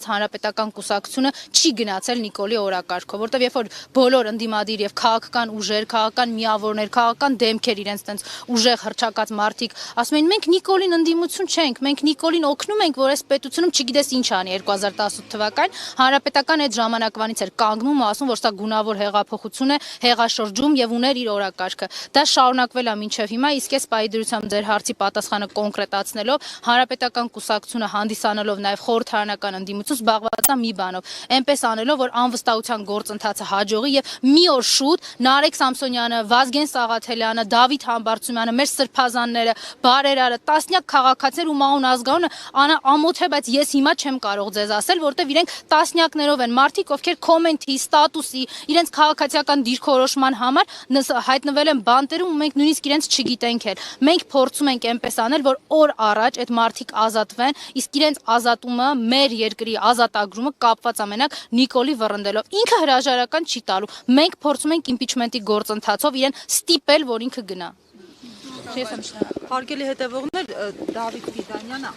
Հանրապետական կուսակցությունը չի գնացել Նիկոլի օրակարգով, որտեղ երբ որ բոլոր ընդդիմադիր եւ քաղաքական ուժեր, քաղաքական միավորներ, քաղաքական դեմքեր իրենց տենց ուժեղ հռչակած մարդիկ ասում են մենք Նիկոլին ընդդիմություն չենք, մենք Նիկոլին օգնում ենք, որ այս պետությունում չգիտես ինչ անի 2018 թվականին Հանրապետական այդ ժամանակվանից էր կանգնում ու ասում, որ սա գունավոր հեղափոխություն է, հեղաշրջում եւ ուներ իր օրակարգը։ Դա շարունակվել է մինչեւ հիմա, իսկ այս պայդրությամբ ձեր հարցի պատասխանը կոնկրետացնելով Հանրապետական կուսակցությունը հանդիսանալով նաեւ խորհրդարանական ընդդիմություն զբաղված է մի բանով, այնպես անելով, որ անվստահության գործընթացը հաջողի եւ մի օր շուտ Նարեկ Սամսոնյանը, Վազգեն Սաղաթելյանը, Դավիթ Համբարձումյանը, մեր սրբազանները, բարերարը, տասնյակ քաղաքացիներ ու Մանուկ ազգանունը ամոթ է, բայց ես հիմա չեմ կարող ձեզ ասել, որտեվ իրենք տասնյակներով են մարդիկ, ովքեր կոմենտի, ստատուսի, իրենց քաղաքացիական դիրքորոշման համար հայտնվել են բանտերում ու մենք նույնիսկ իրենց չգիտենք էլ։ Մենք փորձում ենք այնպես անել, որ օր առաջ այդ մարդիկ ազատվեն, իսկ իրենց ազատումը մեր երկրի ազատագրումը կապված ամենակ Նիկոլի վռնդելով։ Ինքը հրաժարական չի տալու։ Մենք փորձում ենք իմպիչմենտի գործընթացով իրեն ստիպել, որ ինքը գնա։ Հարգելի հետևողներ, Դավիթ Ֆիդանյանը